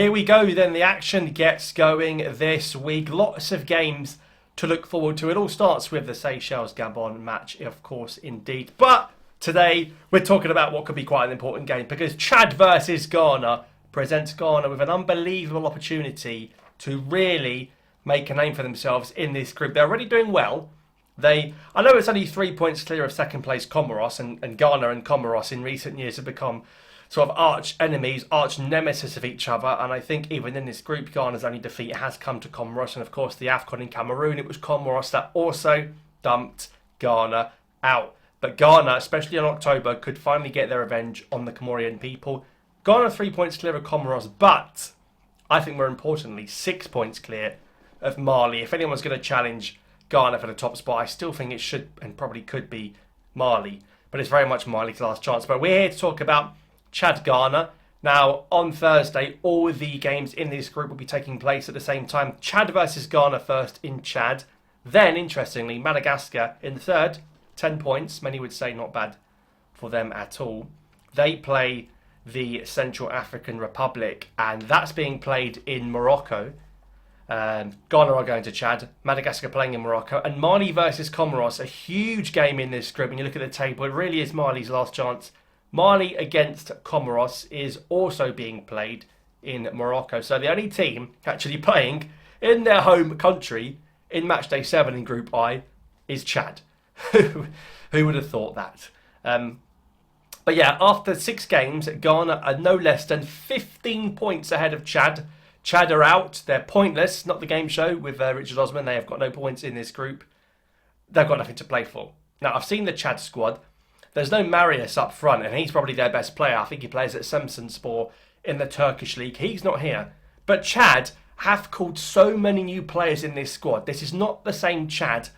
Here we go then, the action gets going this week. Lots of games to look forward to. It all starts with the Seychelles-Gabon match, of course, indeed. But today we're talking about what could be quite an important game because Chad versus Ghana presents Ghana with an unbelievable opportunity to really make a name for themselves in this group. They're already doing well. I know it's only 3 points clear of second place Comoros, and Ghana and Comoros in recent years have become sort of arch enemies, arch nemesis of each other. And I think even in this group, Ghana's only defeat has come to Comoros. And of course, the AFCON in Cameroon, it was Comoros that also dumped Ghana out. But Ghana, especially in October, could finally get their revenge on the Comorian people. Ghana 3 points clear of Comoros, but I think more importantly, 6 points clear of Mali. If anyone's going to challenge Ghana for the top spot, I still think it should and probably could be Mali. But it's very much Mali's last chance. But we're here to talk about Chad Ghana. Now, on Thursday, all the games in this group will be taking place at the same time. Chad versus Ghana first in Chad. Then, interestingly, Madagascar in the third. 10 points. Many would say not bad for them at all. They play the Central African Republic, and that's being played in Morocco. Ghana are going to Chad, Madagascar playing in Morocco, and Mali versus Comoros, a huge game in this group. When you look at the table, it really is Mali's last chance. Mali against Comoros is also being played in Morocco. So the only team actually playing in their home country in match day 7 in Group I is Chad. Who would have thought that? But yeah, after 6 games, Ghana are no less than 15 points ahead of Chad. Chad are out. They're pointless. Not the game show with Richard Osman. They have got no points in this group. They've got nothing to play for. Now, I've seen the Chad squad. There's no Marius up front, and he's probably their best player. I think he plays at Samsunspor in the Turkish league. He's not here. But Chad have called so many new players in this squad. This is not the same Chad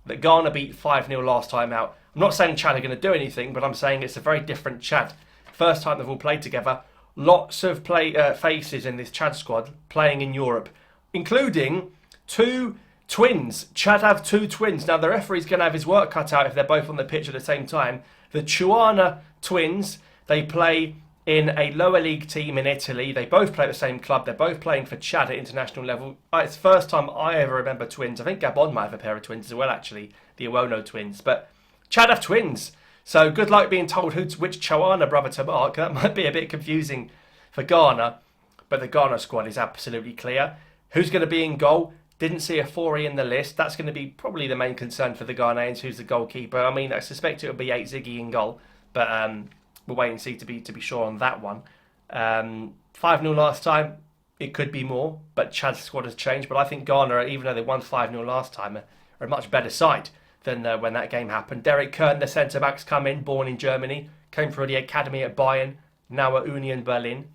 that Ghana beat 5-0 last time out. I'm not saying Chad are going to do anything, but I'm saying it's a very different Chad. First time they've all played together. Lots of faces in this Chad squad playing in Europe, including 2 twins. Chad have 2 twins. Now, the referee's going to have his work cut out if they're both on the pitch at the same time. The Chuana twins, they play in a lower league team in Italy. They both play at the same club. They're both playing for Chad at international level. It's the first time I ever remember twins. I think Gabon might have a pair of twins as well, actually. The Iwono twins. But Chad have twins. So good luck being told which Chuana brother to mark. That might be a bit confusing for Ghana. But the Ghana squad is absolutely clear. Who's going to be in goal? Didn't see a Fori in the list. That's going to be probably the main concern for the Ghanaians. Who's the goalkeeper? I mean, I suspect it will be Ait-Ziggy in goal, but we'll wait and see to be sure on that one. 5-0 last time. It could be more, but Chad's squad has changed. But I think Ghana, even though they won 5-0 last time, are a much better side than when that game happened. Derek Kern, the centre-back's come in, born in Germany, came through the academy at Bayern, now at Union Berlin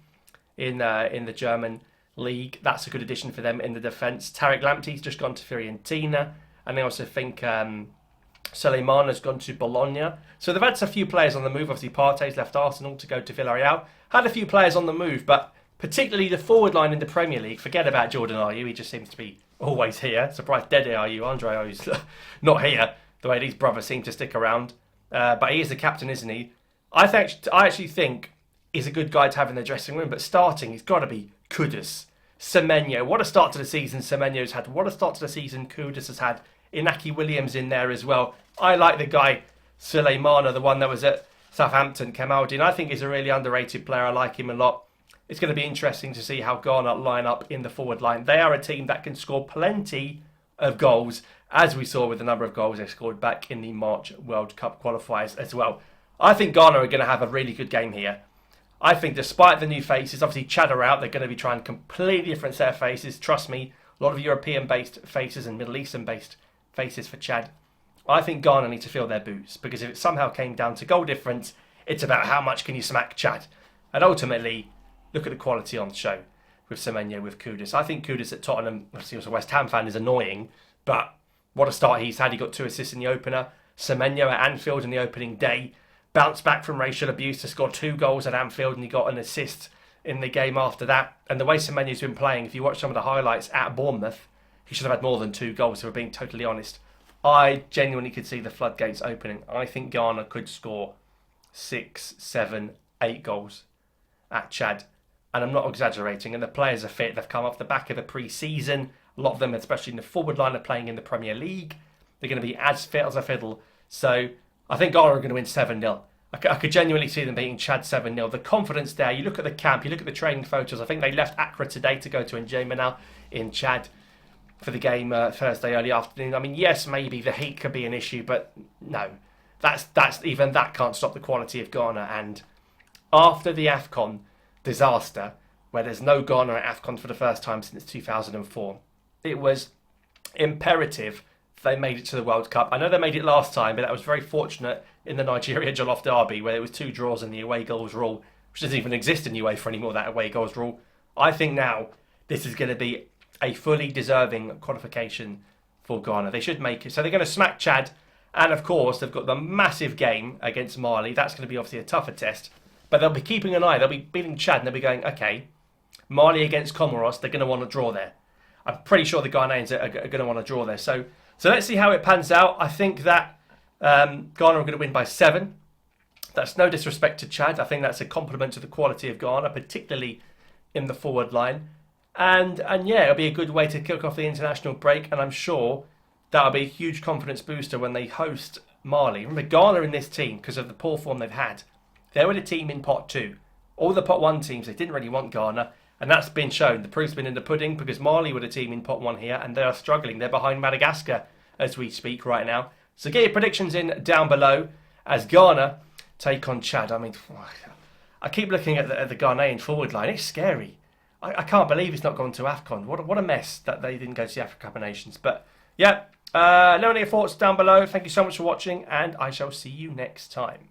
in the German league. That's a good addition for them in the defence. Tarek Lamptey's just gone to Fiorentina, and I also think Suleiman has gone to Bologna. So they've had a few players on the move. Obviously, Partey's left Arsenal to go to Villarreal. Had a few players on the move, but particularly the forward line in the Premier League. Forget about Jordan Ayew. He just seems to be always here. Surprised Dede Ayew, Andre Ayew's not here, the way these brothers seem to stick around. But he is the captain, isn't he? I actually think he's a good guy to have in the dressing room, but starting, he's got to be Kudus. Semenyo, what a start to the season Semenyo's had. What a start to the season Kudus has had. Inaki Williams in there as well. I like the guy, Suleimana, the one that was at Southampton, Kamaldeen. I think he's a really underrated player. I like him a lot. It's going to be interesting to see how Ghana line up in the forward line. They are a team that can score plenty of goals, as we saw with the number of goals they scored back in the March World Cup qualifiers as well. I think Ghana are going to have a really good game here. I think despite the new faces, obviously Chad are out, they're going to be trying a completely different set of faces. Trust me, a lot of European-based faces and Middle Eastern-based faces for Chad. I think Ghana need to fill their boots, because if it somehow came down to goal difference, it's about how much can you smack Chad. And ultimately, look at the quality on the show with Semenyo, with Kudus. I think Kudus at Tottenham, obviously as a West Ham fan, is annoying, but what a start he's had. He got 2 assists in the opener. Semenyo at Anfield in the opening day. Bounced back from racial abuse to score 2 goals at Anfield, and he got an assist in the game after that. And the way Semenyo's been playing, if you watch some of the highlights at Bournemouth, he should have had more than 2 goals, if we're being totally honest. I genuinely could see the floodgates opening. I think Ghana could score 6, 7, 8 goals at Chad. and I'm not exaggerating, and the players are fit. They've come off the back of the pre-season. A lot of them, especially in the forward line, are playing in the Premier League. They're going to be as fit as a fiddle. So I think Ghana are going to win 7-0. I could genuinely see them beating Chad 7-0. The confidence there, you look at the camp, you look at the training photos. I think they left Accra today to go to N'Djamena in Chad for the game Thursday early afternoon. I mean, yes, maybe the heat could be an issue, but no. That's even that can't stop the quality of Ghana. And after the AFCON disaster, where there's no Ghana at AFCON for the first time since 2004, it was imperative they made it to the World Cup. I know they made it last time, but that was very fortunate in the Nigeria Jollof Derby, where there was 2 draws and the away goals rule, which doesn't even exist in UEFA anymore, that away goals rule. I think now this is going to be a fully deserving qualification for Ghana. They should make it. So they're going to smack Chad, and of course they've got the massive game against Mali. That's going to be obviously a tougher test, but they'll be keeping an eye. They'll be beating Chad and they'll be going, okay, Mali against Comoros, they're going to want to draw there. I'm pretty sure the Ghanaians are going to want to draw there. So let's see how it pans out. I think that Ghana are going to win by 7. That's no disrespect to Chad. I think that's a compliment to the quality of Ghana, particularly in the forward line. And yeah, it'll be a good way to kick off the international break. And I'm sure that'll be a huge confidence booster when they host Mali. Remember, Ghana in this team, because of the poor form they've had, they were the team in pot 2. All the pot 1 teams, they didn't really want Ghana. And that's been shown. The proof's been in the pudding, because Mali were the team in pot 1 here, and they are struggling. They're behind Madagascar as we speak right now. So get your predictions in down below as Ghana take on Chad. I mean, I keep looking at the Ghanaian forward line. It's scary. I can't believe it's not gone to AFCON. What a mess that they didn't go to the Africa Cup of Nations. But yeah, let me know your thoughts down below. Thank you so much for watching, and I shall see you next time.